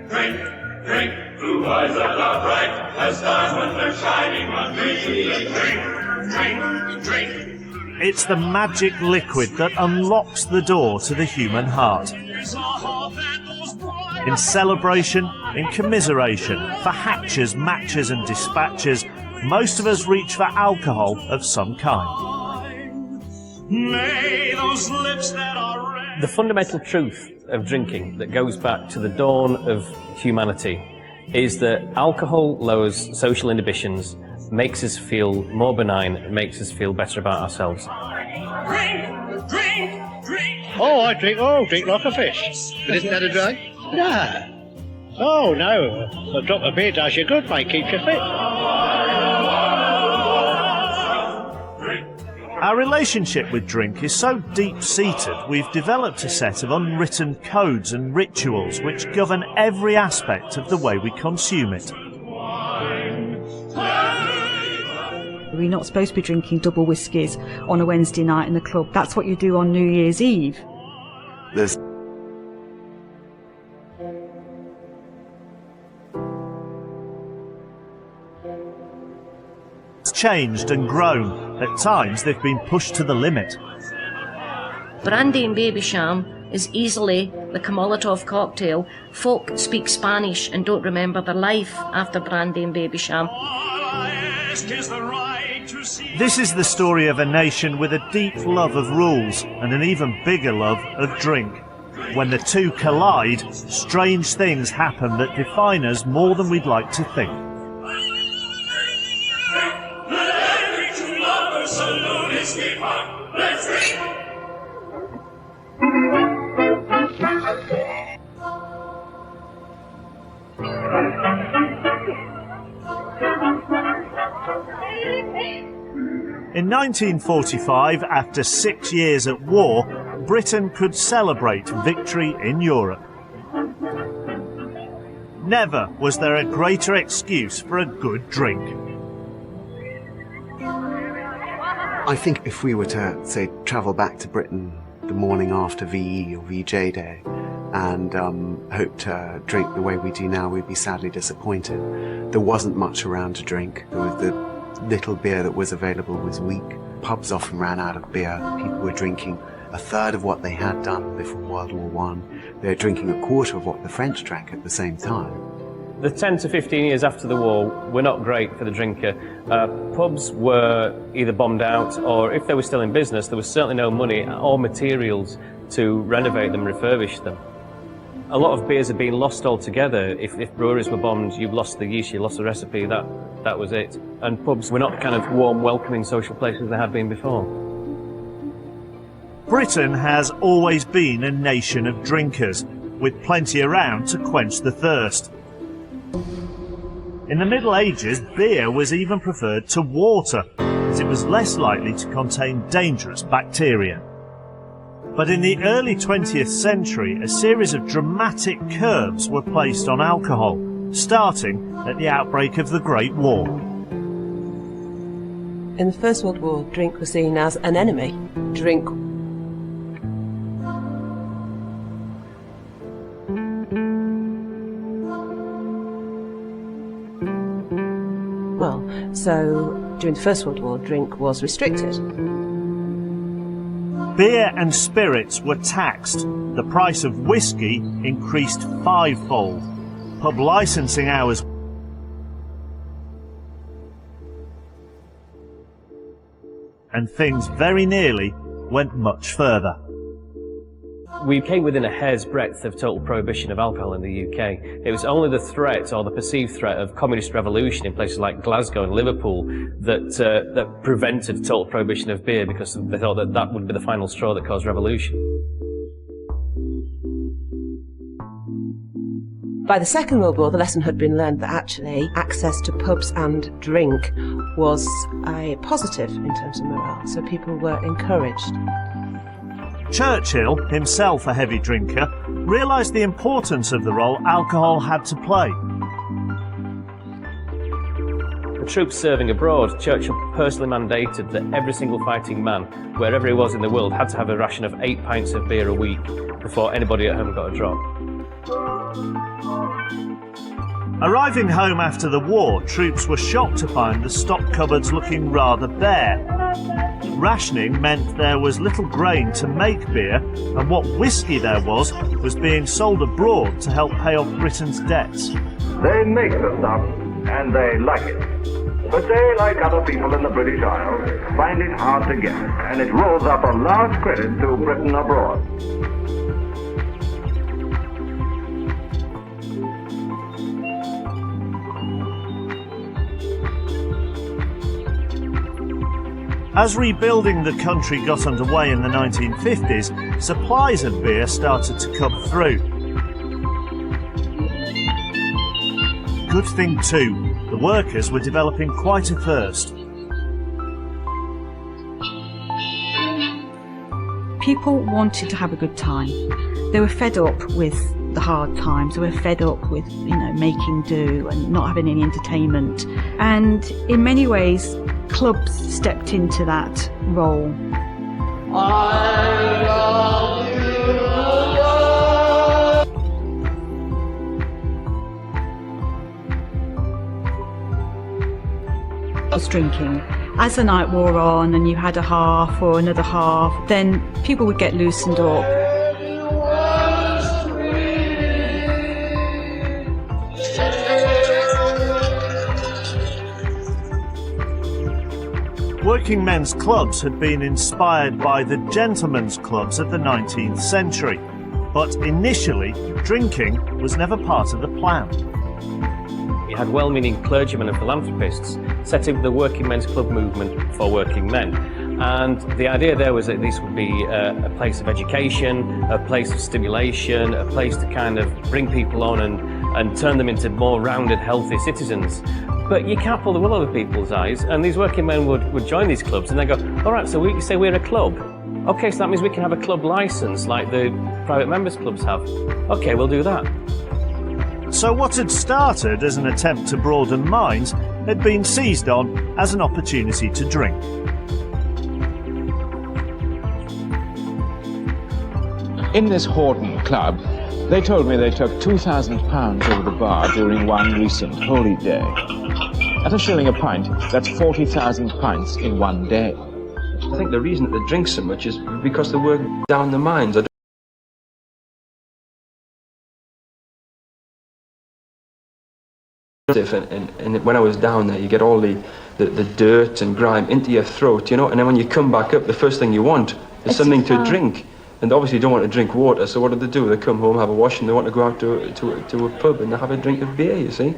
Drink, drink, blue eyes that are bright as diamonds are shining on me. Drink, drink, drink. It's the magic liquid that unlocks the door to the human heart. In celebration, in commiseration, for hatches, matches and dispatches, most of us reach for alcohol of some kind. May those lips that are red. The fundamental truth of drinking that goes back to the dawn of humanity is that alcohol lowers social inhibitions, makes us feel more benign, makes us feel better about ourselves. Drink, drink, drink. Oh, I drink like a fish. But isn't that a drug? No. Oh, no. A drop of beer does you good, mate. Keeps you fit. Our relationship with drink is so deep-seated, we've developed a set of unwritten codes and rituals which govern every aspect of the way we consume it. We're not supposed to be drinking double whiskies on a Wednesday night in the club. That's what you do on New Year's Eve. There's changed and grown. At times they've been pushed to the limit. Brandy and Babycham is easily like a Molotov cocktail. Folk speak Spanish and don't remember their life after Brandy and Babycham. This is the story of a nation with a deep love of rules and an even bigger love of drink. When the two collide, strange things happen that define us more than we'd like to think. In 1945, after 6 years at war, Britain could celebrate victory in Europe. Never was there a greater excuse for a good drink. I think if we were to, say, travel back to Britain the morning after VE or VJ Day and hope to drink the way we do now, we'd be sadly disappointed. There wasn't much around to drink. There was the little beer that was available was weak. Pubs often ran out of beer. People were drinking a third of what they had done before World War I. They were drinking a quarter of what the French drank at the same time. The 10 to 15 years after the war were not great for the drinker. Pubs were either bombed out, or if they were still in business, there was certainly no money or materials to renovate them, refurbish them. A lot of beers had been lost altogether. If breweries were bombed, you lost the yeast, you lost the recipe, that was it. And pubs were not kind of warm, welcoming social places they had been before. Britain has always been a nation of drinkers, with plenty around to quench the thirst. In the Middle Ages, beer was even preferred to water, as it was less likely to contain dangerous bacteria. But in the early 20th century, a series of dramatic curbs were placed on alcohol, starting at the outbreak of the Great War. In the First World War, drink was seen as an enemy. Drink so during the First World War, drink was restricted. Beer and spirits were taxed. The price of whiskey increased 5-fold. Pub licensing hours and things very nearly went much further. We came within a hair's breadth of total prohibition of alcohol in the UK. It was only the threat, or the perceived threat, of communist revolution in places like Glasgow and Liverpool that prevented total prohibition of beer, because they thought that would be the final straw that caused revolution. By the Second World War, the lesson had been learned that actually access to pubs and drink was a positive in terms of morale, so people were encouraged. Churchill, himself a heavy drinker, realised the importance of the role alcohol had to play. The troops serving abroad, Churchill personally mandated that every single fighting man, wherever he was in the world, had to have a ration of 8 pints of beer a week before anybody at home got a drop. Arriving home after the war, troops were shocked to find the stock cupboards looking rather bare. Rationing meant there was little grain to make beer, and what whisky there was being sold abroad to help pay off Britain's debts. They make the stuff, and they like it. But they, like other people in the British Isles, find it hard to get, and it rolls up a large credit to Britain abroad. As rebuilding the country got underway in the 1950s, supplies of beer started to come through. Good thing too, the workers were developing quite a thirst. People wanted to have a good time. They were fed up with the hard times. They were fed up with, making do and not having any entertainment. And in many ways, clubs stepped into that role. I love you. Was drinking. As the night wore on and you had a half or another half, then people would get loosened up. Working men's clubs had been inspired by the gentlemen's clubs of the 19th century, but initially drinking was never part of the plan. You had well-meaning clergymen and philanthropists setting the working men's club movement for working men. And the idea there was that this would be a place of education, a place of stimulation, a place to kind of bring people on and turn them into more rounded, healthy citizens. But you can't pull the wool over people's eyes, and these working men would join these clubs and they go, all right, so we say we're a club. Okay, so that means we can have a club license like the private members clubs have. Okay, we'll do that. So what had started as an attempt to broaden minds had been seized on as an opportunity to drink. In this Hordern club, they told me they took £2,000 over the bar during one recent holy day. At a shilling a pint, that's 40,000 pints in one day. I think the reason that they drink so much is because they work down the mines. And when I was down there, you get all the dirt and grime into your throat, and then when you come back up, the first thing you want is something to drink. And obviously you don't want to drink water, so what do? They come home, have a wash, and they want to go out to a pub and have a drink of beer, you see.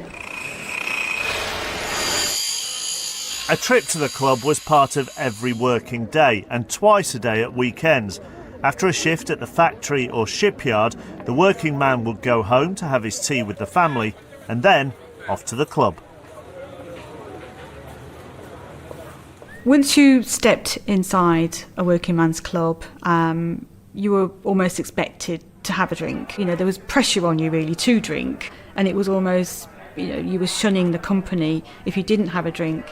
A trip to the club was part of every working day, and twice a day at weekends. After a shift at the factory or shipyard, the working man would go home to have his tea with the family, and then off to the club. Once you stepped inside a working man's club, you were almost expected to have a drink. There was pressure on you really to drink, and it was almost, you were shunning the company if you didn't have a drink.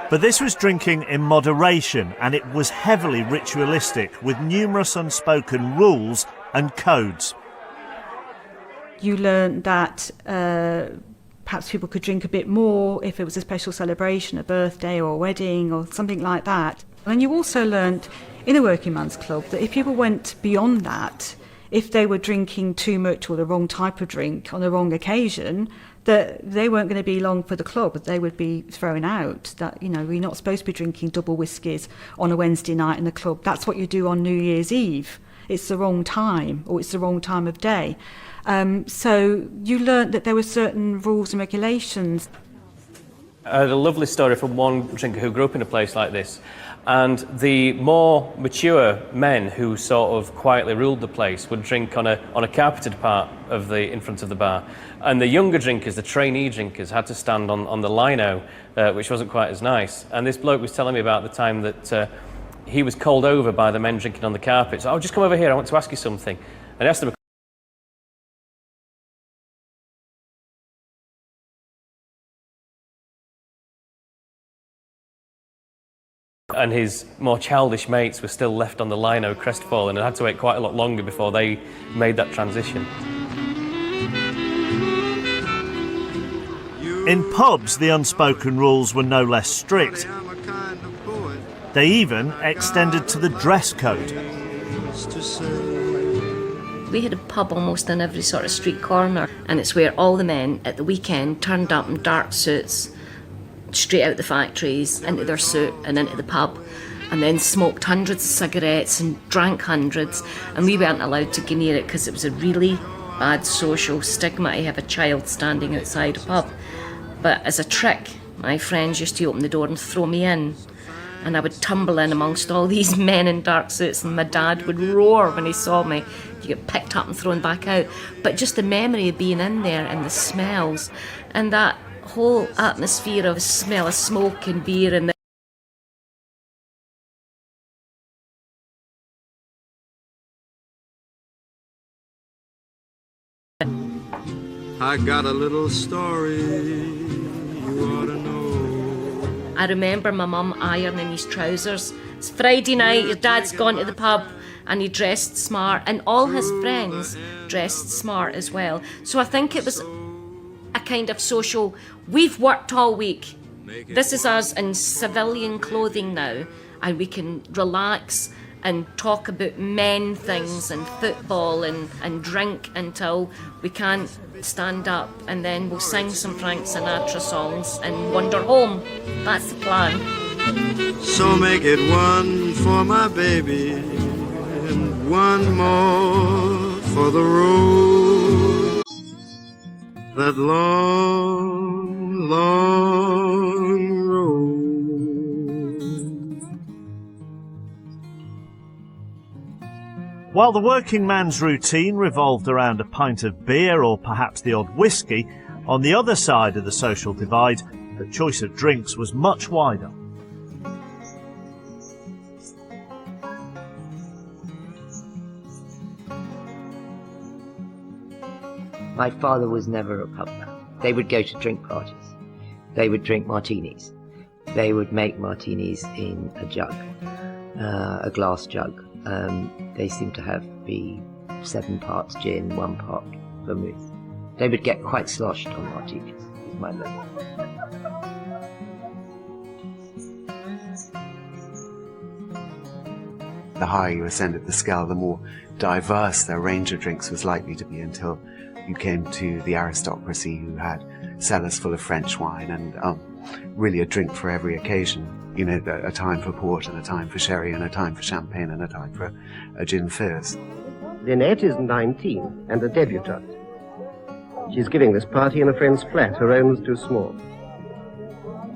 But this was drinking in moderation, and it was heavily ritualistic, with numerous unspoken rules and codes. You learned that perhaps people could drink a bit more if it was a special celebration, a birthday or a wedding or something like that. And you also learned in a working man's club that if people went beyond that, if they were drinking too much or the wrong type of drink on the wrong occasion, that they weren't going to be long for the club, that they would be thrown out, that, we're not supposed to be drinking double whiskies on a Wednesday night in the club. That's what you do on New Year's Eve. It's the wrong time, or it's the wrong time of day. So you learnt that there were certain rules and regulations. I had a lovely story from one drinker who grew up in a place like this. And the more mature men who sort of quietly ruled the place would drink on a carpeted part of in front of the bar. And the younger drinkers, the trainee drinkers, had to stand on the lino, which wasn't quite as nice. And this bloke was telling me about the time that he was called over by the men drinking on the carpet. So, just come over here, I want to ask you something. And I asked him and his more childish mates were still left on the lino, crestfallen, and had to wait quite a lot longer before they made that transition. In pubs, the unspoken rules were no less strict. They even extended to the dress code. We had a pub almost on every sort of street corner, and it's where all the men at the weekend turned up in dark suits, straight out the factories, into their suit and into the pub, and then smoked hundreds of cigarettes and drank hundreds, and we weren't allowed to go near it because it was a really bad social stigma to have a child standing outside a pub. But as a trick, my friends used to open the door and throw me in, and I would tumble in amongst all these men in dark suits, and my dad would roar when he saw me. You get picked up and thrown back out. But just the memory of being in there and the smells and that whole atmosphere of the smell of smoke and beer and I got a little story you ought to know. I remember my mum ironing his trousers. It's Friday night, your dad's gone to the pub, and he dressed smart, and all his friends dressed smart as well. So I think it was a kind of social, we've worked all week, this is us in civilian clothing now, and we can relax and talk about men things and football and drink until we can't stand up, and then we'll sing some Frank Sinatra songs and wander home. That's the plan. So make it one for my baby and one more for the road. That long, long road. While the working man's routine revolved around a pint of beer or perhaps the odd whiskey, on the other side of the social divide, the choice of drinks was much wider. My father was never a pub man. They would go to drink parties. They would drink martinis. They would make martinis in a jug, a glass jug. They seemed to be 7 parts gin, 1 part vermouth. They would get quite sloshed on martinis, is my memory. The higher you ascended the scale, the more diverse their range of drinks was likely to be, until you came to the aristocracy, who had cellars full of French wine and really a drink for every occasion. You know, a time for port and a time for sherry and a time for champagne and a time for a gin fizz. Lynette is 19 and a debutante. She's giving this party in a friend's flat. Her own was too small.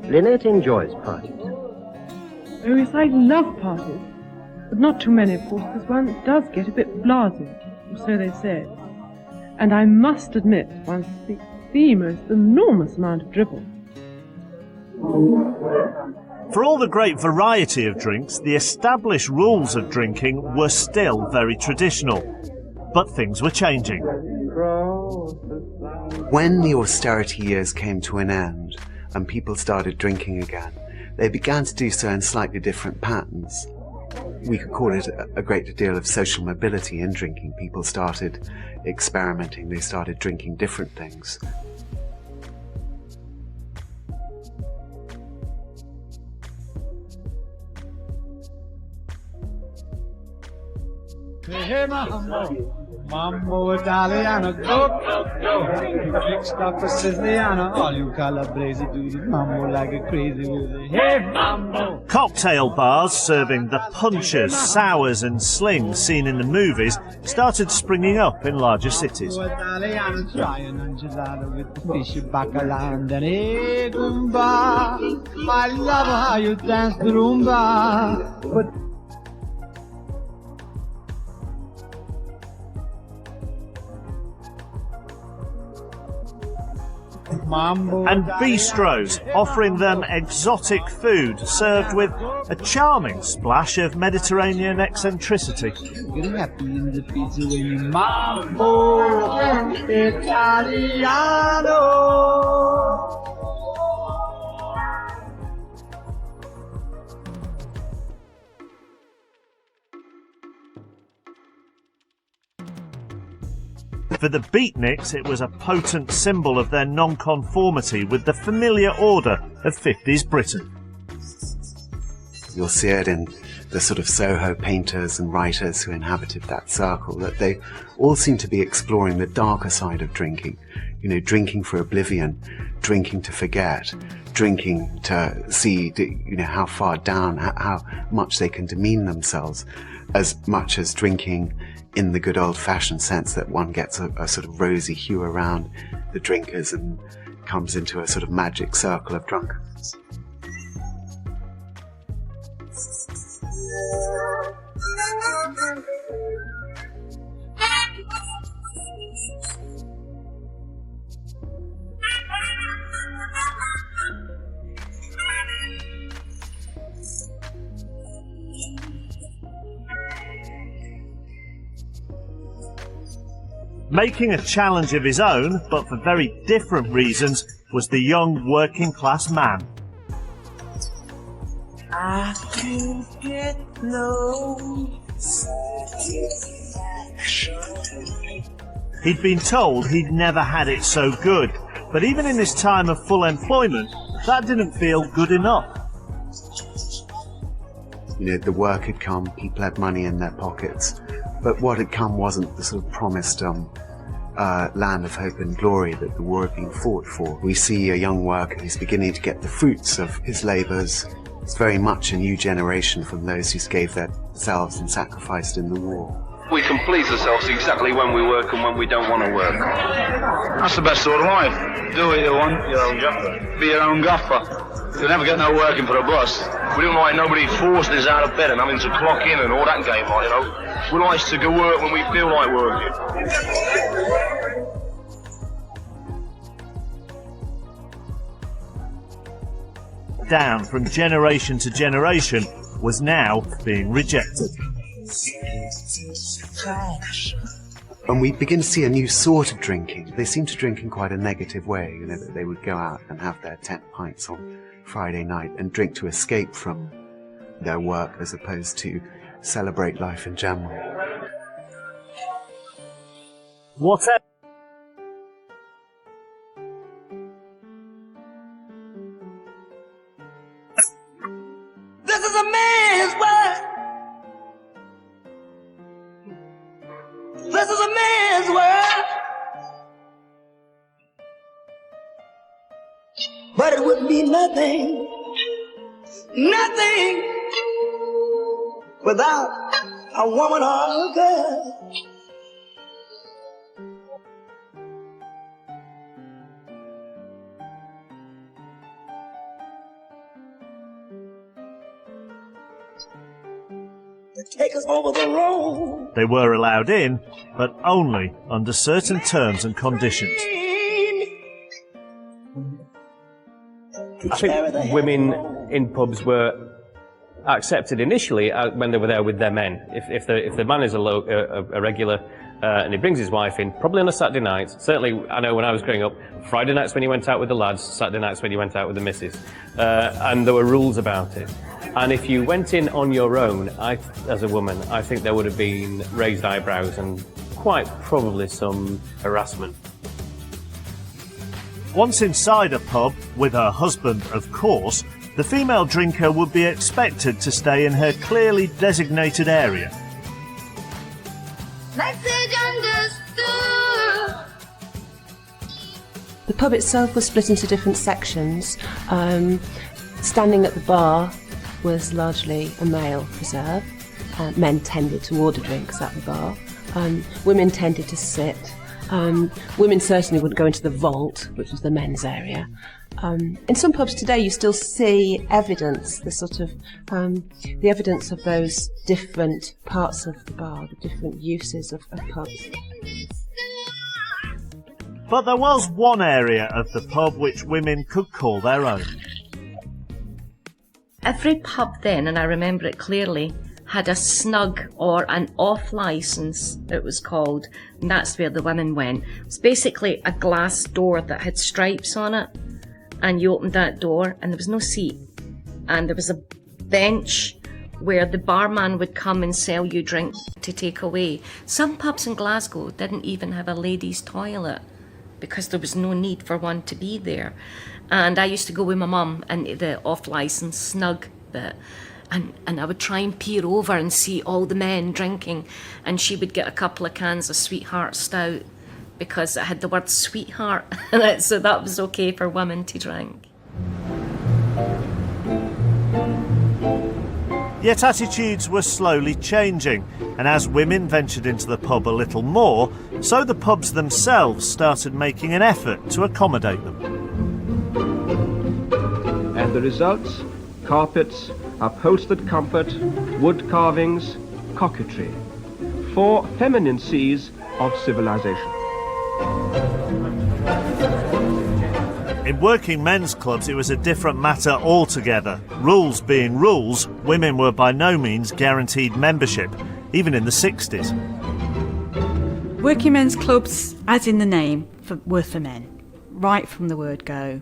Lynette enjoys parties. Oh, yes, I love parties. But not too many, of course, because one does get a bit blasé, or so they say. And I must admit, one speaks the most enormous amount of dribble. For all the great variety of drinks, the established rules of drinking were still very traditional. But things were changing. When the austerity years came to an end and people started drinking again, they began to do so in slightly different patterns. We could call it a great deal of social mobility in drinking. People started experimenting, they started drinking different things. Hey, Mambo Italiano, go, go. Mixed up with Siciliano, all you Calabrese do the mambo like a crazy with it. Hey, Mambo! Cocktail bars serving the punches, sours and slings seen in the movies started springing up in larger cities. Italiano trying on gelato with the fish bacala and then hey, Goomba, I love how you dance the rumba. But and bistros offering them exotic food served with a charming splash of Mediterranean eccentricity. Get happy in the pizza when you Mambo Italiano. For the beatniks, it was a potent symbol of their nonconformity with the familiar order of 50s Britain. You'll see it in the sort of Soho painters and writers who inhabited that circle, that they all seem to be exploring the darker side of drinking. You know, drinking for oblivion, drinking to forget, drinking to see, you know, how far down, how much they can demean themselves, as much as drinking in the good old-fashioned sense that one gets a sort of rosy hue around the drinkers and comes into a sort of magic circle of drunkenness. Making a challenge of his own, but for very different reasons, was the young working-class man. I can get no satisfaction. He'd been told he'd never had it so good, but even in his time of full employment, that didn't feel good enough. You know, the work had come, people had money in their pockets, but what had come wasn't the sort of promised land of hope and glory that the war had been fought for. We see a young worker who's beginning to get the fruits of his labours. It's very much a new generation from those who gave themselves and sacrificed in the war. We can please ourselves exactly when we work and when we don't want to work. That's the best sort of life. Do what you want. Your own gaffer. Be your own gaffer. You'll never get no working for a boss. We don't like nobody forcing us out of bed and having to clock in and all that game, like, you know. We like to go work when we feel like working. Down from generation to generation was now being rejected. And we begin to see a new sort of drinking. They seem to drink in quite a negative way, you know, that they would go out and have their 10 pints on Friday night and drink to escape from their work as opposed to celebrate life in general. Whatever. This is a man's world. This is a man's world. But it wouldn't be nothing, nothing without a woman or a girl. Take us over the road. They were allowed in, but only under certain terms and conditions. I think women in pubs were accepted initially when they were there with their men. If the man is a regular and he brings his wife in, probably on a Saturday night. Certainly, I know when I was growing up, Friday nights when he went out with the lads, Saturday nights when he went out with the missus, and there were rules about it. And if you went in on your own, as a woman, I think there would have been raised eyebrows and quite probably some harassment. Once inside a pub, with her husband, of course, the female drinker would be expected to stay in her clearly designated area. The pub itself was split into different sections. Standing at the bar was largely a male preserve. Men tended to order drinks at the bar. Women tended to sit. Women certainly wouldn't go into the vault, which was the men's area. In some pubs today, you still see evidence, the evidence of those different parts of the bar, the different uses of pubs. But there was one area of the pub which women could call their own. Every pub then, and I remember it clearly, had a snug or an off licence, it was called, and that's where the women went. It was basically a glass door that had stripes on it, and you opened that door and there was no seat, and there was a bench where the barman would come and sell you drinks to take away. Some pubs in Glasgow didn't even have a ladies' toilet because there was no need for one to be there. And I used to go with my mum into the off-licence snug bit, and I would try and peer over and see all the men drinking, and she would get a couple of cans of Sweetheart Stout because it had the word sweetheart in it, so that was okay for women to drink. Yet attitudes were slowly changing, and as women ventured into the pub a little more, so the pubs themselves started making an effort to accommodate them. And the results? Carpets, upholstered comfort, wood carvings, coquetry. 4 feminine C's of civilization. In working men's clubs, it was a different matter altogether. Rules being rules, women were by no means guaranteed membership, even in the 60s. Working men's clubs, as in the name, were for men, right from the word go.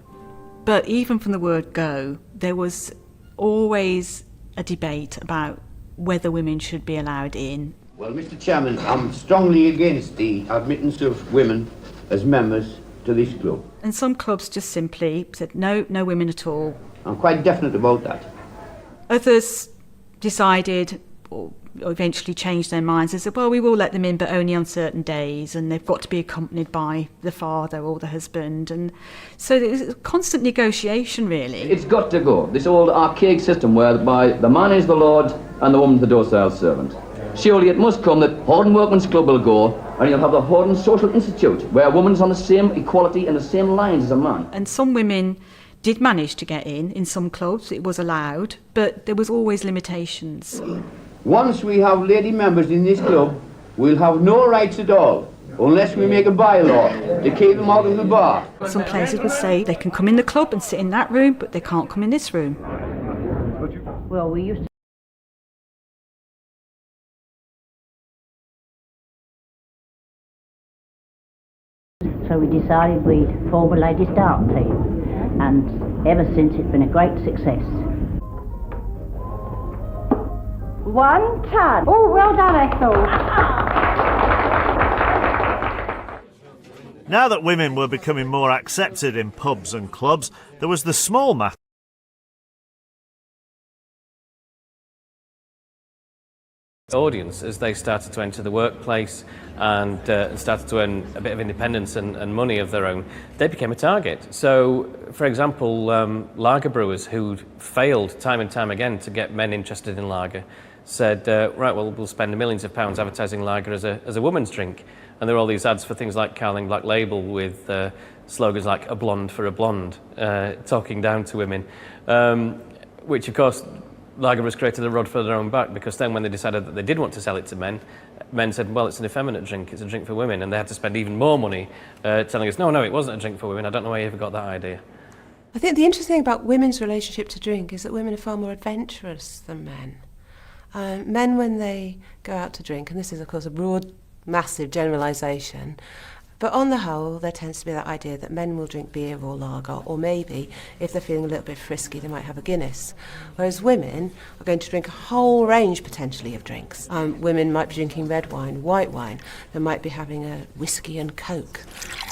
But even from the word go, there was always a debate about whether women should be allowed in. Well, Mr. Chairman, I'm strongly against the admittance of women as members to this club. And some clubs just simply said, no women at all. I'm quite definite about that. Others decided, or eventually changed their minds and said, well, we will let them in, but only on certain days, and they've got to be accompanied by the father or the husband. And so there's a constant negotiation, really. It's got to go. This old archaic system whereby the man is the lord and the woman the docile servant. Surely it must come that Horden Workmen's Club will go, and you'll have the Horden Social Institute, where a woman's on the same equality and the same lines as a man. And some women did manage to get in some clubs. It was allowed, but there was always limitations. Once we have lady members in this club, we'll have no rights at all, unless we make a bylaw to keep them out of the bar. Some places would say they can come in the club and sit in that room, but they can't come in this room. Well, we used to So we decided we'd form a ladies' dart team, and ever since it's been a great success. 1 ton. Oh, well done, Ethel. Now that women were becoming more accepted in pubs and clubs, there was the small matter. Audience, as they started to enter the workplace and started to earn a bit of independence and money of their own, they became a target. So, for example, lager brewers who'd failed time and time again to get men interested in lager said, right, well, we'll spend millions of pounds advertising lager as a woman's drink. And there were all these ads for things like Carling Black Label with slogans like "a blonde for a blonde," talking down to women, which of course lager brewers created a rod for their own back, because then when they decided that they did want to sell it to men, men said, well, it's an effeminate drink, it's a drink for women, and they had to spend even more money telling us, no, it wasn't a drink for women. I don't know where you ever got that idea. I think the interesting thing about women's relationship to drink is that women are far more adventurous than men. Men, when they go out to drink, and this is of course a broad, massive generalisation, but on the whole there tends to be that idea that men will drink beer or lager, or maybe if they're feeling a little bit frisky they might have a Guinness, whereas women are going to drink a whole range potentially of drinks. Women might be drinking red wine, white wine, they might be having a whiskey and coke.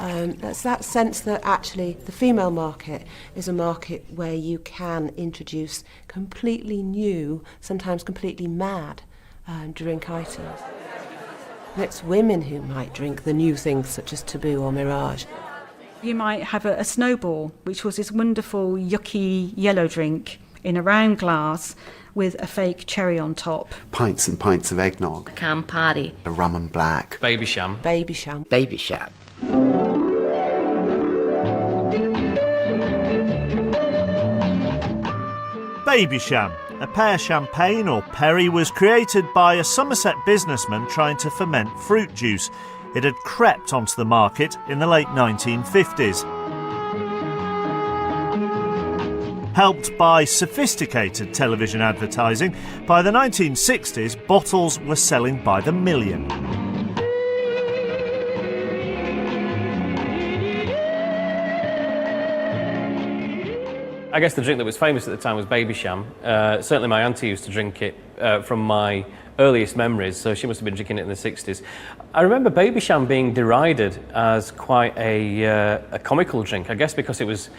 That's that sense that actually the female market is a market where you can introduce completely new, sometimes completely mad drink items. And it's women who might drink the new things such as Taboo or Mirage. You might have a snowball, which was this wonderful yucky yellow drink in a round glass with a fake cherry on top. Pints and pints of eggnog. Campari. A rum and black. Baby Sham. Baby Sham. Baby Sham. Baby Sham. A pear champagne, or perry, was created by a Somerset businessman trying to ferment fruit juice. It had crept onto the market in the late 1950s. Helped by sophisticated television advertising, by the 1960s, bottles were selling by the million. I guess the drink that was famous at the time was Babycham. Certainly my auntie used to drink it from my earliest memories, so she must have been drinking it in the 60s. I remember Babycham being derided as quite a comical drink, I guess because it was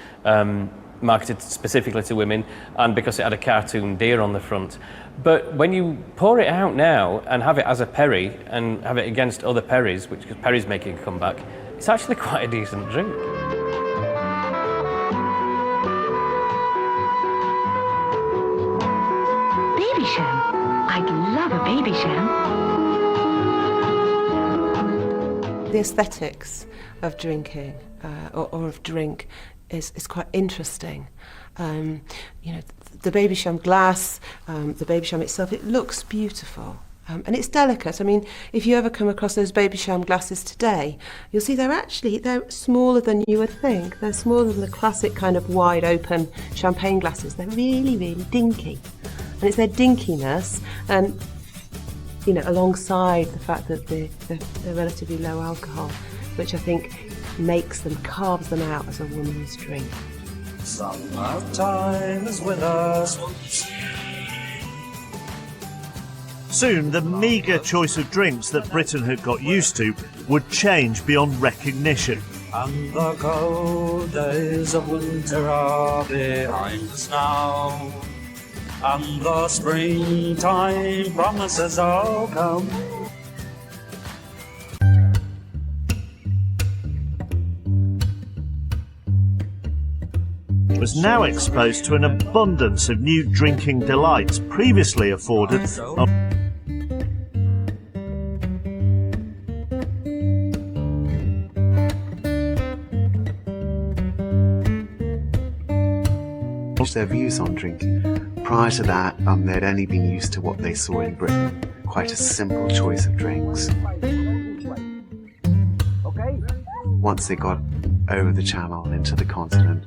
marketed specifically to women and because it had a cartoon deer on the front. But when you pour it out now and have it as a perry and have it against other perries, which because perry's making a comeback, it's actually quite a decent drink. Babycham. I'd love a Babycham. The aesthetics of drinking, or of drink, is quite interesting. You know, the Babycham glass, the Babycham itself, it looks beautiful. And it's delicate. I mean, if you ever come across those Babycham glasses today, you'll see they're smaller than you would think. They're smaller than the classic kind of wide open champagne glasses. They're really, really dinky. And it's their dinkiness, and you know, alongside the fact that they're relatively low alcohol, which I think carves them out as a woman's drink. Summertime is with us. Soon, the meagre choice of drinks that Britain had got used to would change beyond recognition. And the cold days of winter are behind us now. And the springtime promises all come. Was now exposed to an abundance of new drinking delights previously afforded their views on drinking. Prior to that, they'd only been used to what they saw in Britain, quite a simple choice of drinks. Once they got over the channel into the continent,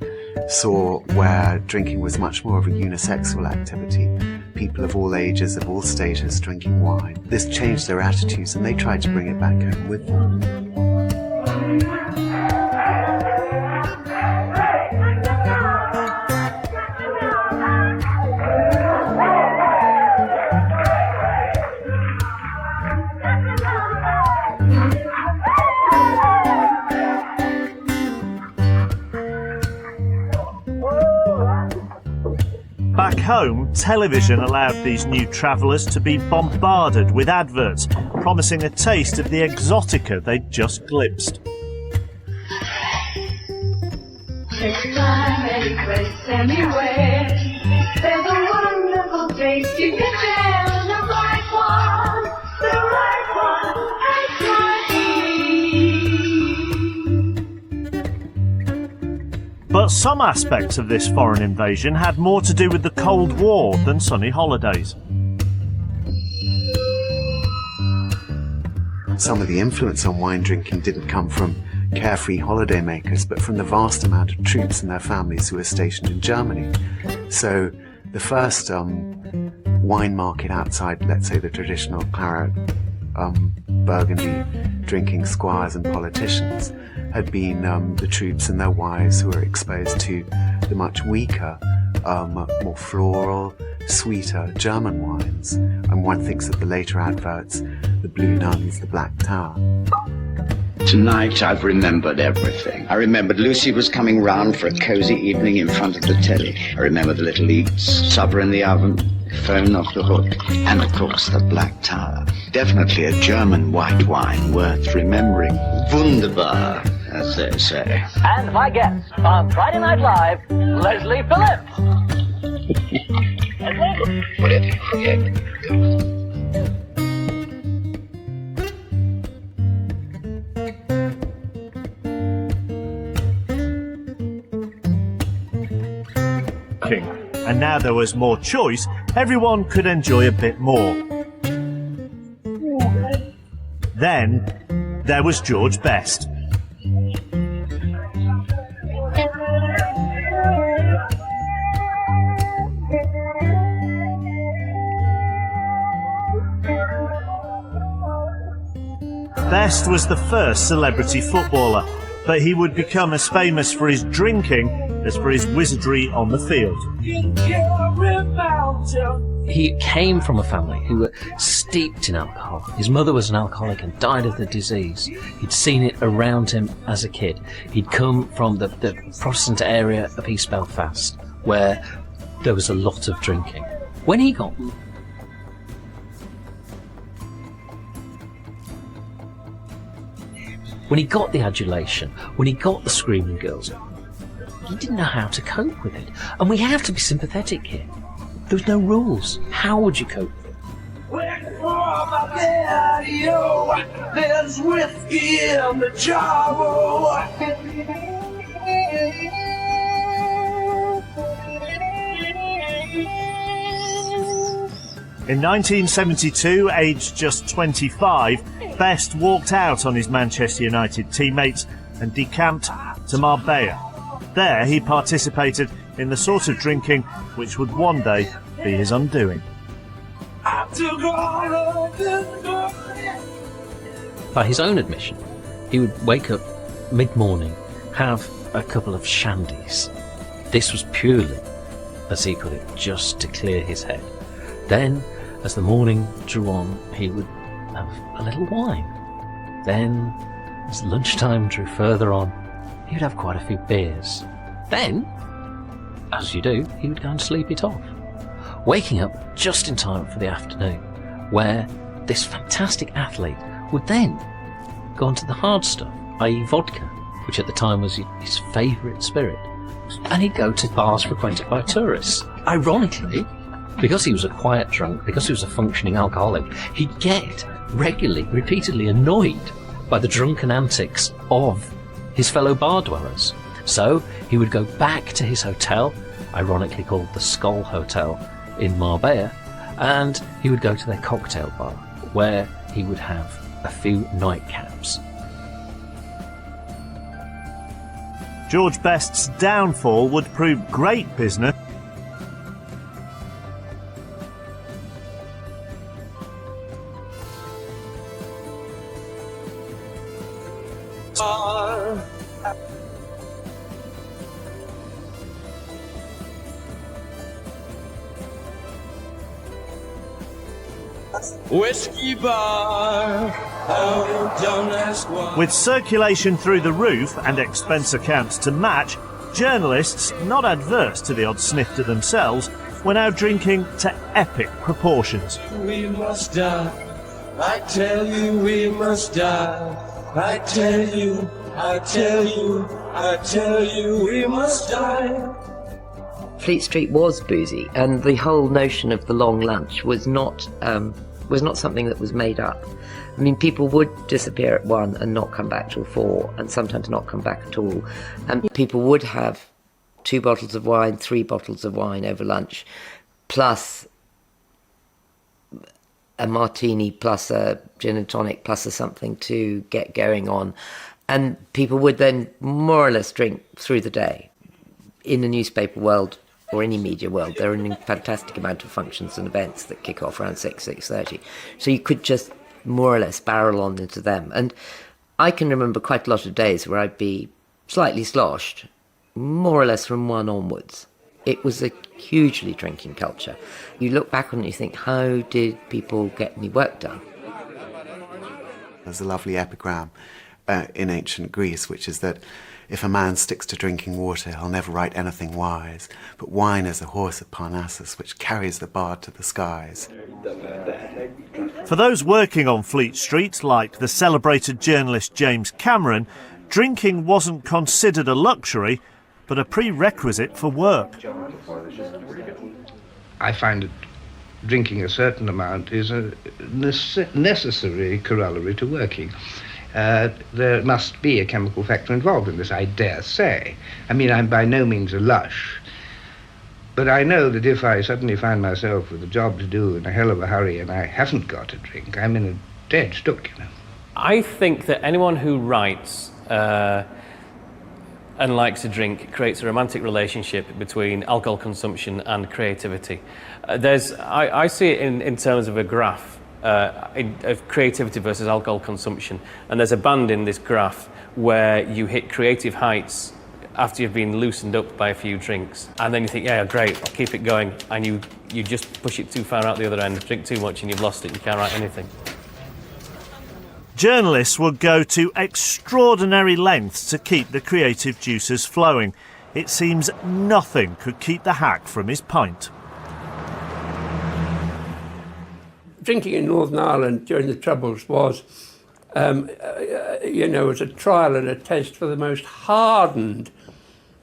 saw where drinking was much more of a unisexual activity, people of all ages, of all status drinking wine. This changed their attitudes and they tried to bring it back home with them. Back home, television allowed these new travellers to be bombarded with adverts promising a taste of the exotica they'd just glimpsed. Next time any place, anywhere, there's a wonderful taste you can share. The right one, the right one, But some aspects of this foreign invasion had more to do with the Cold War than sunny holidays. Some of the influence on wine drinking didn't come from carefree holidaymakers, but from the vast amount of troops and their families who were stationed in Germany. So the first wine market outside, let's say, the traditional claret, Burgundy drinking squires and politicians had been the troops and their wives who were exposed to the much weaker, more floral, sweeter German wines. And one thinks of the later adverts, the Blue Nuns, the Black Tower. Tonight I've remembered everything. I remembered Lucy was coming round for a cosy evening in front of the telly. I remember the little eats, supper in the oven, phone off the hook, and of course the Black Tower. Definitely a German white wine worth remembering. Wunderbar, as they say. And my guest on Friday Night Live, Leslie Phillips. Whatever you forget. And now there was more choice, everyone could enjoy a bit more. Then there was George Best. Best was the first celebrity footballer, but he would become as famous for his drinking as for his wizardry on the field. He came from a family who were steeped in alcohol. His mother was an alcoholic and died of the disease. He'd seen it around him as a kid. He'd come from the Protestant area of East Belfast, where there was a lot of drinking. When he got the adulation, when he got the screaming girls, he didn't know how to cope with it. And we have to be sympathetic here. There was no rules. How would you cope with it? There's whiskey in the jar. In 1972, aged just 25, Best walked out on his Manchester United teammates and decamped to Marbella. There he participated in the sort of drinking which would one day be his undoing. By his own admission, he would wake up mid-morning, have a couple of shandies. This was purely, as he put it, just to clear his head. Then, as the morning drew on, he would have a little wine. Then, as lunchtime drew further on, he would have quite a few beers. Then, as you do, he would go and sleep it off, waking up just in time for the afternoon, where this fantastic athlete would then go on to the hard stuff, i.e. vodka, which at the time was his favourite spirit, and he'd go to bars frequented by tourists. Ironically, because he was a quiet drunk, because he was a functioning alcoholic, he'd get regularly, repeatedly annoyed by the drunken antics of his fellow bar dwellers. So he would go back to his hotel, ironically called the Skoll Hotel in Marbella, and he would go to their cocktail bar, where he would have a few nightcaps. George Best's downfall would prove great business. Whiskey bar, oh, don't ask why. With circulation through the roof and expense accounts to match, journalists, not adverse to the odd sniff to themselves, were now drinking to epic proportions. We must die, I tell you we must die. I tell you, I tell you, I tell you we must die. Fleet Street was boozy, and the whole notion of the long lunch was not something that was made up. I mean, people would disappear at 1 and not come back till 4, and sometimes not come back at all. And people would have 2 bottles of wine, 3 bottles of wine over lunch, plus a martini, plus a gin and tonic, plus a something to get going on. And people would then more or less drink through the day. In the newspaper world, or any media world, there are a fantastic amount of functions and events that kick off around 6:30. So you could just more or less barrel on into them. And I can remember quite a lot of days where I'd be slightly sloshed, more or less from 1 onwards. It was a hugely drinking culture. You look back on it and you think, how did people get any work done? There's a lovely epigram in ancient Greece, which is that if a man sticks to drinking water, he'll never write anything wise. But wine is a horse of Parnassus, which carries the bard to the skies. For those working on Fleet Street, like the celebrated journalist James Cameron, drinking wasn't considered a luxury, but a prerequisite for work. I find that drinking a certain amount is a necessary corollary to working. There must be a chemical factor involved in this, I dare say. I mean, I'm by no means a lush, but I know that if I suddenly find myself with a job to do in a hell of a hurry and I haven't got a drink, I'm in a dead stuck, you know. I think that anyone who writes and likes to drink creates a romantic relationship between alcohol consumption and creativity. I see it in terms of a graph of creativity versus alcohol consumption, and there's a band in this graph where you hit creative heights after you've been loosened up by a few drinks, and then you think, yeah, great, I'll keep it going, and you just push it too far out the other end, drink too much and you've lost it, you can't write anything. Journalists would go to extraordinary lengths to keep the creative juices flowing. It seems nothing could keep the hack from his pint. Drinking in Northern Ireland during the Troubles was, was a trial and a test for the most hardened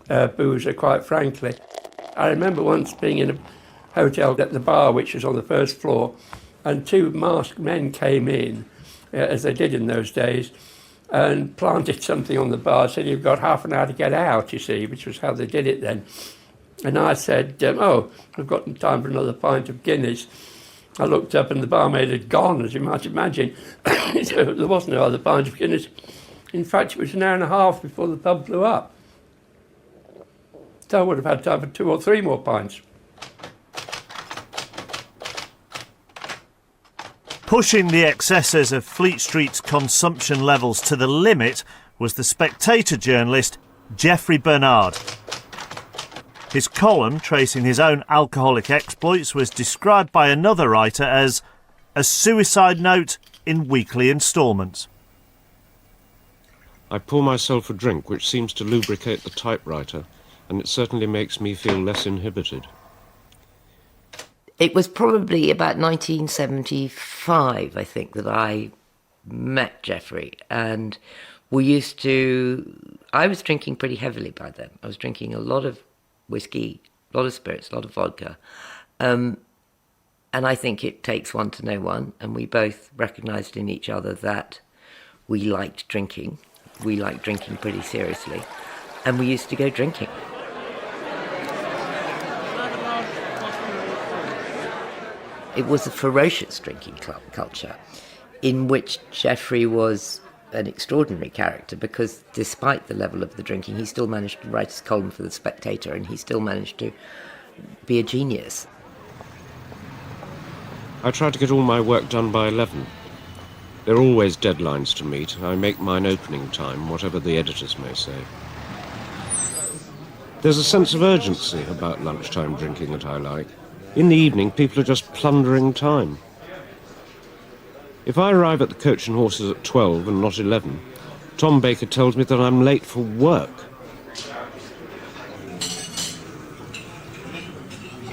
boozer, quite frankly. I remember once being in a hotel at the bar, which was on the first floor, and two masked men came in, as they did in those days, and planted something on the bar, said, you've got half an hour to get out, you see, which was how they did it then. And I said, I've got time for another pint of Guinness. I looked up and the barmaid had gone, as you might imagine. So there wasn't no other pint of Guinness. In fact, it was an hour and a half before the pub blew up. So I would have had time for 2 or 3 more pints. Pushing the excesses of Fleet Street's consumption levels to the limit was the Spectator journalist Geoffrey Bernard. His column, tracing his own alcoholic exploits, was described by another writer as a suicide note in weekly instalments. I pour myself a drink which seems to lubricate the typewriter, and it certainly makes me feel less inhibited. It was probably about 1975, I think, that I met Geoffrey, and I was drinking pretty heavily by then. I was drinking a lot of whiskey, a lot of spirits, a lot of vodka, and I think it takes one to know one, and we both recognised in each other that we liked drinking. We liked drinking pretty seriously, and we used to go drinking. It was a ferocious drinking culture in which Geoffrey was an extraordinary character because despite the level of the drinking, he still managed to write his column for The Spectator and he still managed to be a genius. I try to get all my work done by 11. There are always deadlines to meet. I make mine opening time, whatever the editors may say. There's a sense of urgency about lunchtime drinking that I like. In the evening, people are just plundering time. If I arrive at the Coach and Horses at 12 and not 11, Tom Baker tells me that I'm late for work.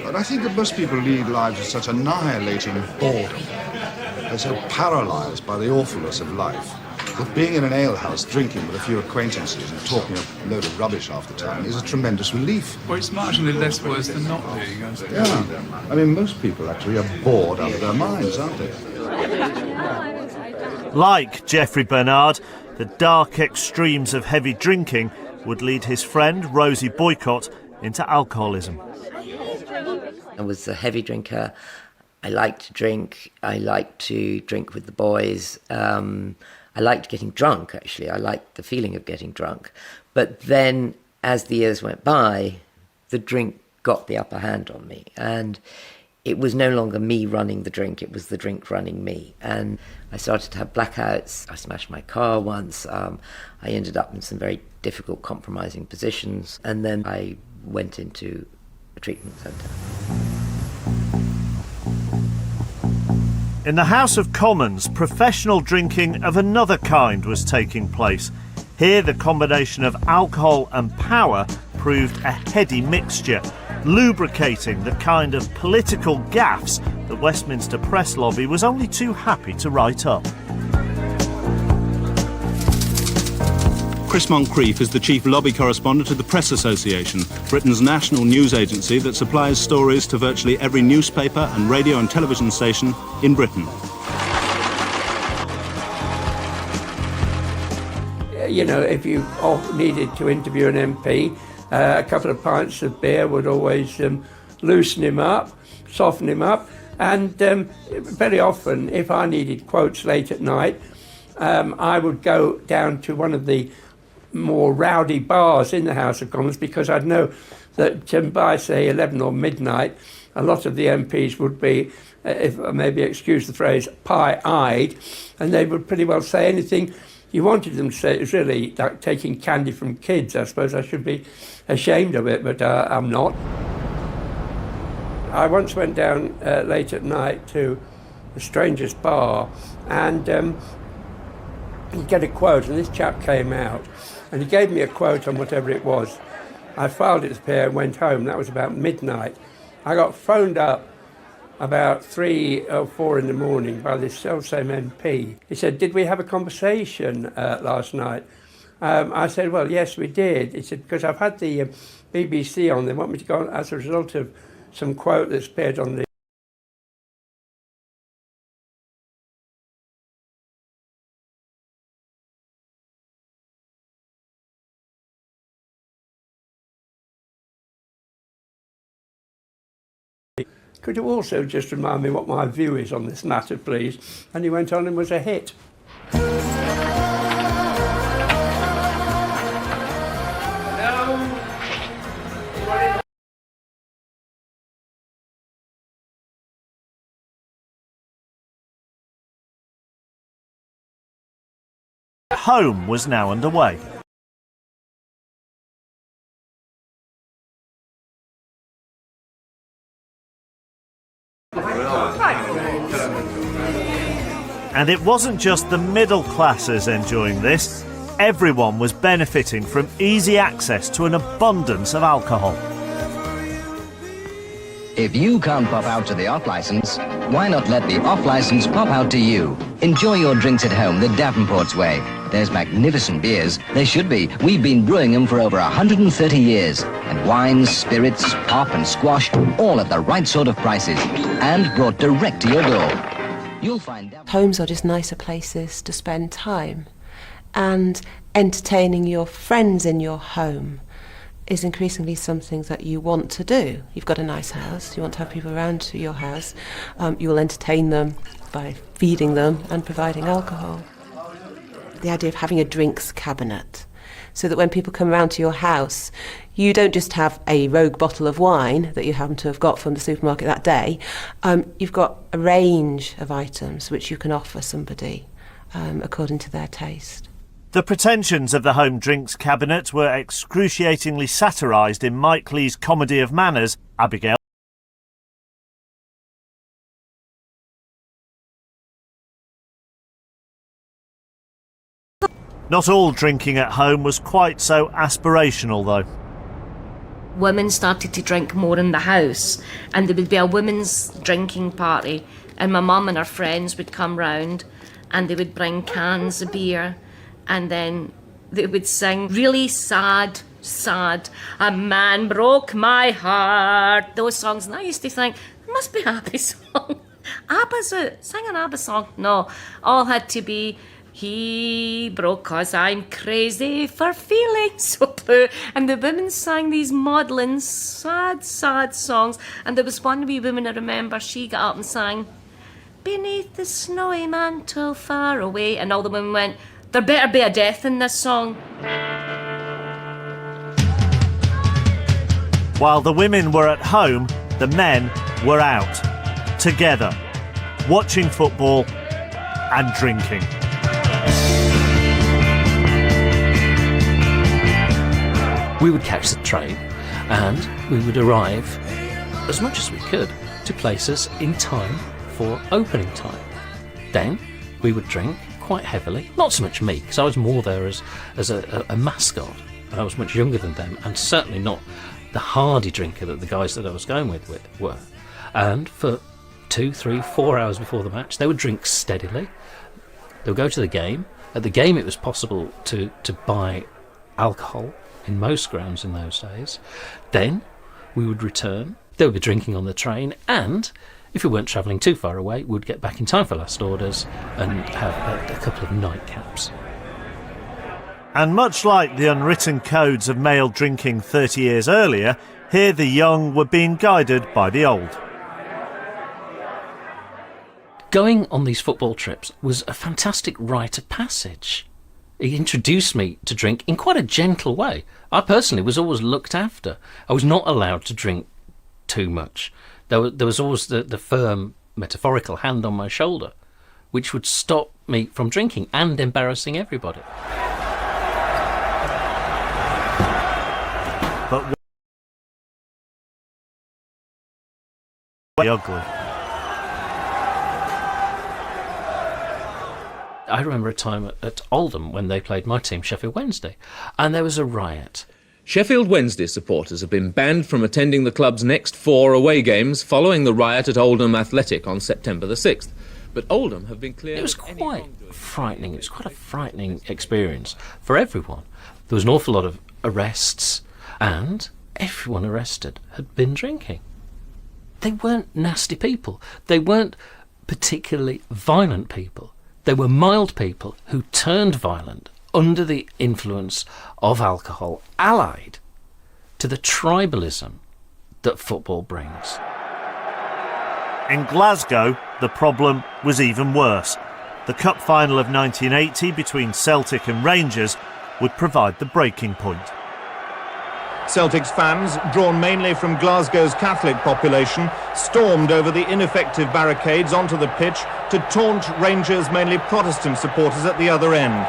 But I think that most people lead lives of such annihilating boredom. They're so paralysed by the awfulness of life that being in an alehouse drinking with a few acquaintances and talking a load of rubbish half the time is a tremendous relief. Well, it's marginally less worse than not being, I suppose. Yeah. I mean, most people actually are bored out of their minds, aren't they? Like Geoffrey Bernard, the dark extremes of heavy drinking would lead his friend Rosie Boycott into alcoholism. I was a heavy drinker. I liked to drink. I liked to drink with the boys. I liked getting drunk, actually. I liked the feeling of getting drunk. But then, as the years went by, the drink got the upper hand on me. And it was no longer me running the drink, it was the drink running me. And I started to have blackouts. I smashed my car once. I ended up in some very difficult, compromising positions. And then I went into a treatment centre. In the House of Commons, professional drinking of another kind was taking place. Here, the combination of alcohol and power proved a heady mixture, lubricating the kind of political gaffes the Westminster press lobby was only too happy to write up. Chris Moncrief is the chief lobby correspondent of the Press Association, Britain's national news agency that supplies stories to virtually every newspaper and radio and television station in Britain. You know, if you needed to interview an MP, a couple of pints of beer would always loosen him up, soften him up, and very often, if I needed quotes late at night, I would go down to one of the more rowdy bars in the House of Commons, because I'd know that by, say, 11 or midnight, a lot of the MPs would be, if maybe excuse the phrase, pie-eyed, and they would pretty well say anything you wanted them to say. It was really like taking candy from kids. I suppose I should be ashamed of it, but I'm not. I once went down late at night to the strangest bar, and you get a quote, and this chap came out, and he gave me a quote on whatever it was. I filed it as pair and went home. That was about midnight. I got phoned up about 3 or 4 in the morning by this self-same MP. He said, "Did we have a conversation last night?" I said, "Well, yes, we did." He said, "Because I've had the BBC on. They want me to go on as a result of some quote that's appeared on the..." "Could you also just remind me what my view is on this matter, please?" And he went on and was a hit. Home was now underway. And it wasn't just the middle classes enjoying this. Everyone was benefiting from easy access to an abundance of alcohol. If you can't pop out to the off-licence, why not let the off-licence pop out to you? Enjoy your drinks at home the Davenport's way. There's magnificent beers. They should be. We've been brewing them for over 130 years. And wines, spirits, pop and squash, all at the right sort of prices. And brought direct to your door. You'll find homes are just nicer places to spend time, and entertaining your friends in your home is increasingly something that you want to do. You've got a nice house, you want to have people around to your house, you will entertain them by feeding them and providing alcohol. The idea of having a drinks cabinet, so that when people come around to your house, you don't just have a rogue bottle of wine that you happen to have got from the supermarket that day. You've got a range of items which you can offer somebody according to their taste. The pretensions of the home drinks cabinet were excruciatingly satirised in Mike Leigh's comedy of manners, Abigail. Not all drinking at home was quite so aspirational, though. Women started to drink more in the house, and there would be a women's drinking party, and my mum and her friends would come round, and they would bring cans of beer, and then they would sing really sad, "A man broke my heart," those songs. And I used to think, it must be a happy song. ABBA's it, sing an ABBA song. No, all had to be, "He broke 'cause I'm crazy for feeling so blue." And the women sang these maudlin, sad songs. And there was one wee woman I remember, she got up and sang, "Beneath the snowy mantle far away." And all the women went, "There better be a death in this song." While the women were at home, the men were out, together, watching football and drinking. We would catch the train and we would arrive, as much as we could, to places in time for opening time. Then we would drink quite heavily, not so much me, because I was more there as a mascot. I was much younger than them, and certainly not the hardy drinker that the guys that I was going with were. And for 2, 3, 4 hours before the match, they would drink steadily. They would go to the game. At the game it was possible to buy alcohol in most grounds in those days. Then we would return. They would be drinking on the train, and if we weren't travelling too far away, we'd get back in time for last orders and have a couple of nightcaps. And much like the unwritten codes of male drinking 30 years earlier, here the young were being guided by the old. Going on these football trips was a fantastic rite of passage. He introduced me to drink in quite a gentle way. I personally was always looked after. I was not allowed to drink too much. There was always the firm, metaphorical hand on my shoulder, which would stop me from drinking and embarrassing everybody. But way ugly. I remember a time at Oldham when they played my team, Sheffield Wednesday, and there was a riot. Sheffield Wednesday supporters have been banned from attending the club's next 4 away games following the riot at Oldham Athletic on September the 6th. But Oldham have been cleared. It was quite frightening. It was quite a frightening experience for everyone. There was an awful lot of arrests, and everyone arrested had been drinking. They weren't nasty people. They weren't particularly violent people. They were mild people who turned violent under the influence of alcohol, allied to the tribalism that football brings. In Glasgow, the problem was even worse. The cup final of 1980 between Celtic and Rangers would provide the breaking point. Celtic's fans, drawn mainly from Glasgow's Catholic population, stormed over the ineffective barricades onto the pitch to taunt Rangers' mainly Protestant supporters at the other end.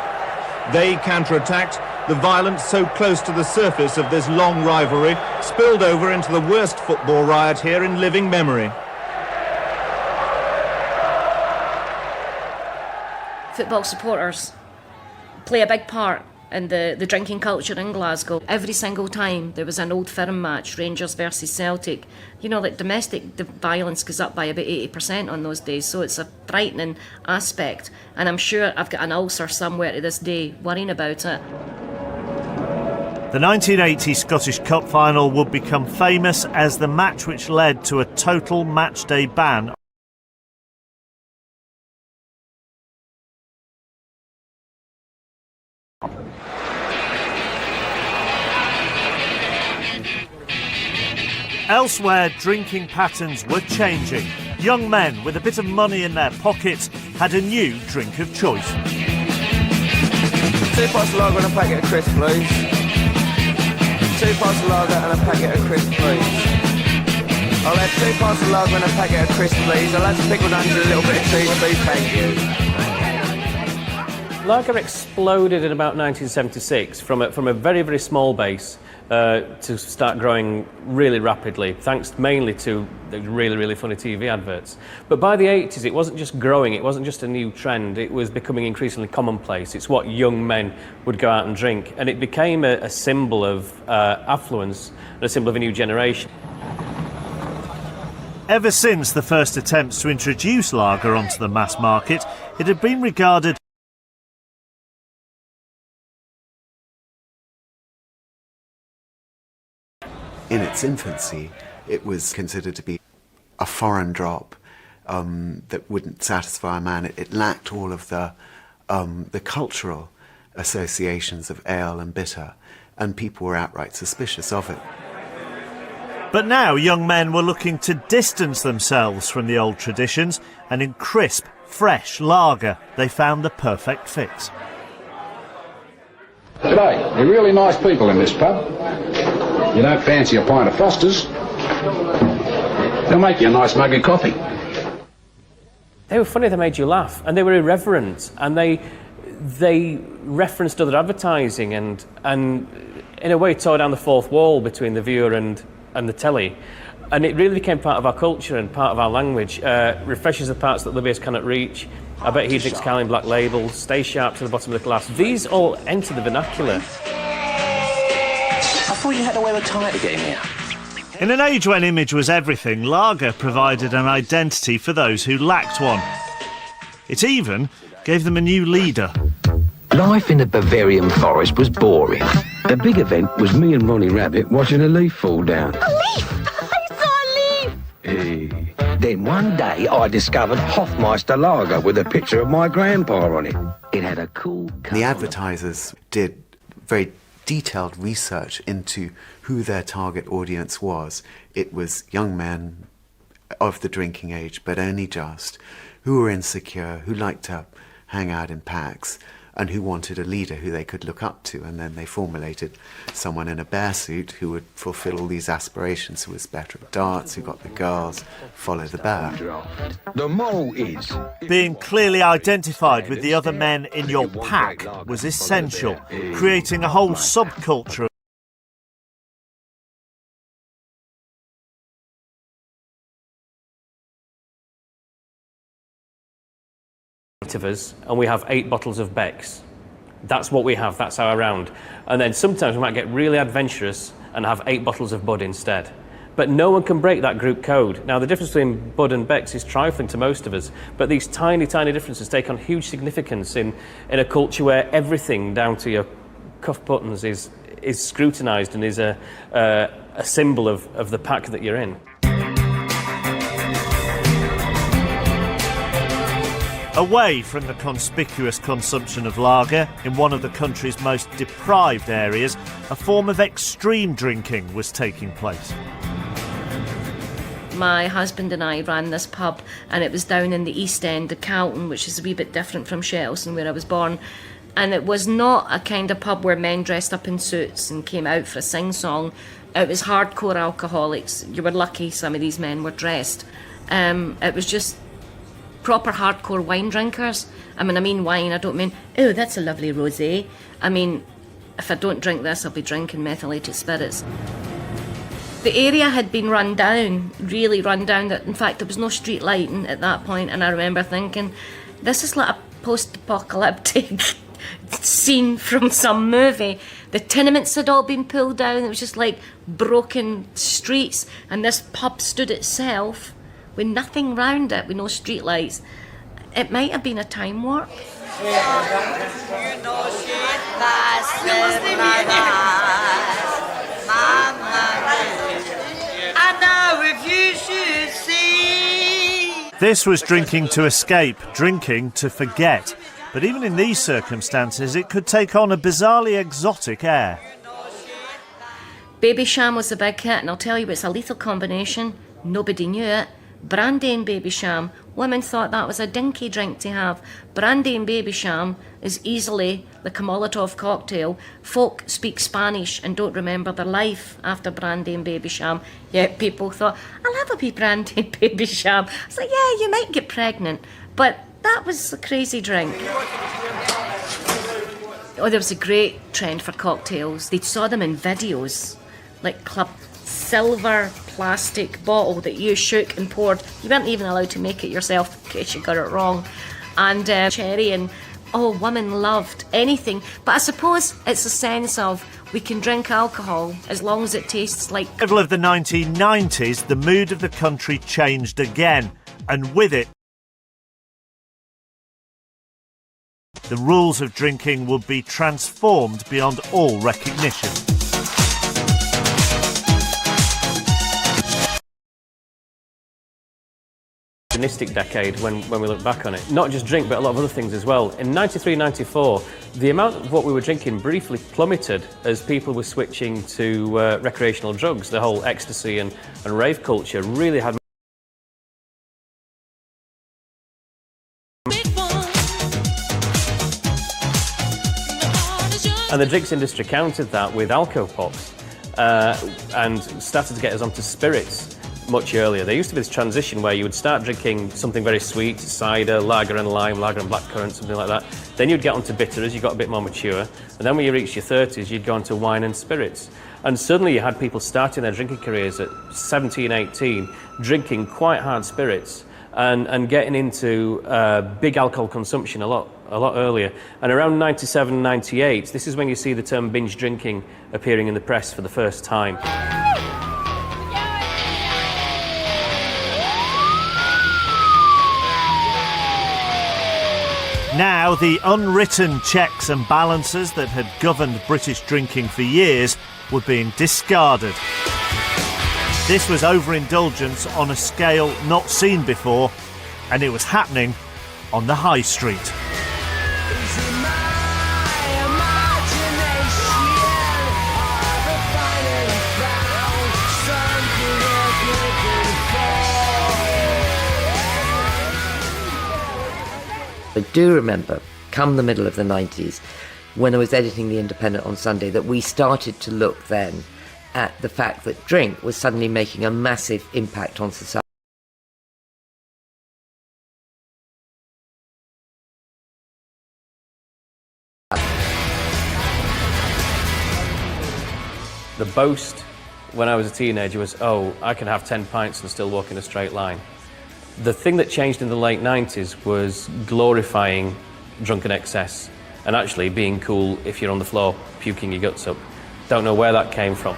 They counter-attacked. The violence so close to the surface of this long rivalry spilled over into the worst football riot here in living memory. Football supporters play a big part in the drinking culture in Glasgow. Every single time there was an Old Firm match, Rangers versus Celtic, you know, like domestic violence goes up by about 80% on those days, so it's a frightening aspect, and I'm sure I've got an ulcer somewhere to this day worrying about it. The 1980 Scottish Cup final would become famous as the match which led to a total matchday ban. Elsewhere, drinking patterns were changing. Young men with a bit of money in their pockets had a new drink of choice. 2 pints of lager and a packet of crisps, please. 2 pints of lager and a packet of crisps, please. I'll have 2 pints of lager and a packet of crisps, please. I'll have some pickled onions and a little bit of cheese, please. Thank you. Lager exploded in about 1976 from a very, very small base to start growing really rapidly, thanks mainly to the really, really funny TV adverts. But by the 80s, it wasn't just growing, it wasn't just a new trend, it was becoming increasingly commonplace. It's what young men would go out and drink, and it became a symbol of affluence and a symbol of a new generation. Ever since the first attempts to introduce lager onto the mass market, it had been regarded in its infancy, it was considered to be a foreign drop that wouldn't satisfy a man. It lacked all of the cultural associations of ale and bitter, and people were outright suspicious of it. But now young men were looking to distance themselves from the old traditions, and in crisp, fresh lager they found the perfect fix. G'day, you're really nice people in this pub. You don't fancy a pint of Foster's? They'll make you a nice mug of coffee. They were funny, they made you laugh, and they were irreverent, and they referenced other advertising and in a way tore down the fourth wall between the viewer and the telly. And it really became part of our culture and part of our language. Refreshes the parts that Livius cannot reach. I bet he drinks Carling Black Label. Stay sharp to the bottom of the glass. These all enter the vernacular. I thought you had to wear a tie to get in here. In an age when image was everything, lager provided an identity for those who lacked one. It even gave them a new leader. Life in the Bavarian forest was boring. The big event was me and Ronnie Rabbit watching a leaf fall down. A leaf! I saw a leaf! Hey. Then one day I discovered Hofmeister Lager with a picture of my grandpa on it. It had a cool... The advertisers did very detailed research into who their target audience was. It was young men of the drinking age, but only just, who were insecure, who liked to hang out in packs, and who wanted a leader who they could look up to. And then they formulated someone in a bear suit who would fulfill all these aspirations, who was better at darts, who got the girls, follow the bear. The moral is... Being clearly identified with the other men in your pack was essential, creating a whole subculture of us, and we have 8 bottles of Beck's. That's what we have, that's our round. And then sometimes we might get really adventurous and have 8 bottles of Bud instead. But no one can break that group code. Now, the difference between Bud and Beck's is trifling to most of us, but these tiny, tiny differences take on huge significance in a culture where everything, down to your cuff buttons, is scrutinised and is a symbol of the pack that you're in. Away from the conspicuous consumption of lager in one of the country's most deprived areas, a form of extreme drinking was taking place. My husband and I ran this pub, and it was down in the East End of Calton, which is a wee bit different from Shettleston, where I was born. And it was not a kind of pub where men dressed up in suits and came out for a sing-song. It was hardcore alcoholics. You were lucky some of these men were dressed. It was just proper hardcore wine drinkers. I mean wine, I don't mean, oh, that's a lovely rosé. I mean, if I don't drink this, I'll be drinking methylated spirits. The area had been run down, really run down. In fact, there was no street lighting at that point, and I remember thinking, this is like a post-apocalyptic scene from some movie. The tenements had all been pulled down, it was just like broken streets, and this pub stood itself with nothing round it, with no street lights. It might have been a time warp. This was drinking to escape, drinking to forget. But even in these circumstances, it could take on a bizarrely exotic air. Babycham was a big hit, and I'll tell you, it's a lethal combination. Nobody knew it. Brandy and Babycham. Women thought that was a dinky drink to have. Brandy and Babycham is easily like a Molotov cocktail. Folk speak Spanish and don't remember their life after Brandy and Babycham. Yet people thought, I'll have a wee Brandy and Babycham. I was like, yeah, you might get pregnant. But that was a crazy drink. Oh, there was a great trend for cocktails. They saw them in videos, like Club silver plastic bottle that you shook and poured. You weren't even allowed to make it yourself in case you got it wrong. And cherry, and women loved anything. But I suppose it's a sense of we can drink alcohol as long as it tastes like... In the middle of the 1990s, the mood of the country changed again, and with it, the rules of drinking would be transformed beyond all recognition. Decade when we look back on it. Not just drink, but a lot of other things as well. In 93-94, the amount of what we were drinking briefly plummeted as people were switching to recreational drugs. The whole ecstasy and rave culture really had... And the drinks industry countered that with Alco-Pops and started to get us onto spirits much earlier. There used to be this transition where you would start drinking something very sweet, cider, lager and lime, lager and blackcurrant, something like that. Then you'd get onto bitter as you got a bit more mature. And then when you reached your 30s, you'd go on to wine and spirits. And suddenly you had people starting their drinking careers at 17, 18, drinking quite hard spirits and getting into big alcohol consumption a lot earlier. And around 97, 98, this is when you see the term binge drinking appearing in the press for the first time. Now, the unwritten checks and balances that had governed British drinking for years were being discarded. This was overindulgence on a scale not seen before, and it was happening on the high street. I do remember, come the middle of the 90s, when I was editing The Independent on Sunday, that we started to look then at the fact that drink was suddenly making a massive impact on society. The boast when I was a teenager was, oh, I can have 10 pints and still walk in a straight line. The thing that changed in the late 90s was glorifying drunken excess and actually being cool if you're on the floor puking your guts up. Don't know where that came from.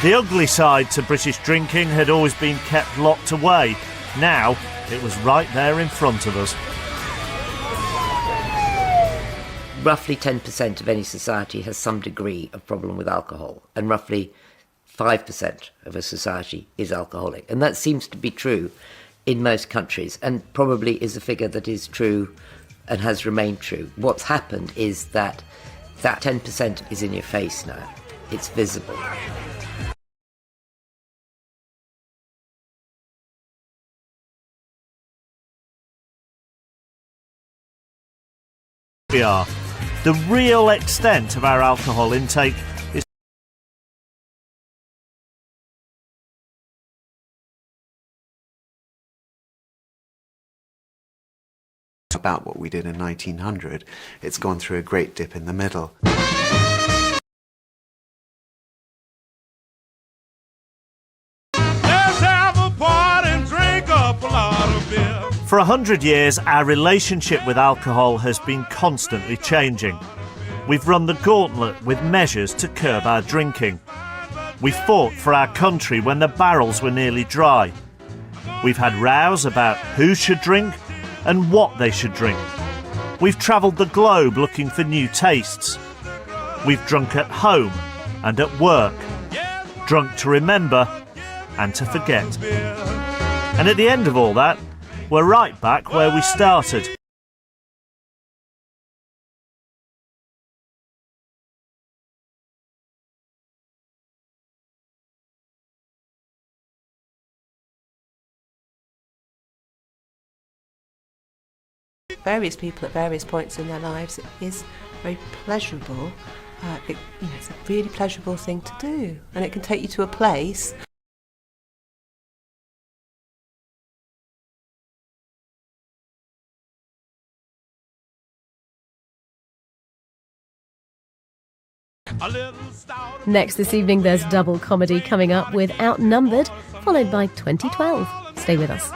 The ugly side to British drinking had always been kept locked away. Now, it was right there in front of us. Roughly 10% of any society has some degree of problem with alcohol, and roughly 5% of a society is alcoholic. And that seems to be true in most countries, and probably is a figure that is true and has remained true. What's happened is that 10% is in your face now. It's visible. We are. The real extent of our alcohol intake is about what we did in 1900. It's gone through a great dip in the middle. For 100 years, our relationship with alcohol has been constantly changing. We've run the gauntlet with measures to curb our drinking. We fought for our country when the barrels were nearly dry. We've had rows about who should drink and what they should drink. We've travelled the globe looking for new tastes. We've drunk at home and at work. Drunk to remember and to forget. And at the end of all that, we're right back where we started. Various people at various points in their lives, it is very pleasurable. It's a really pleasurable thing to do, and it can take you to a place. Next this evening, there's double comedy coming up with Outnumbered, followed by 2012. Stay with us.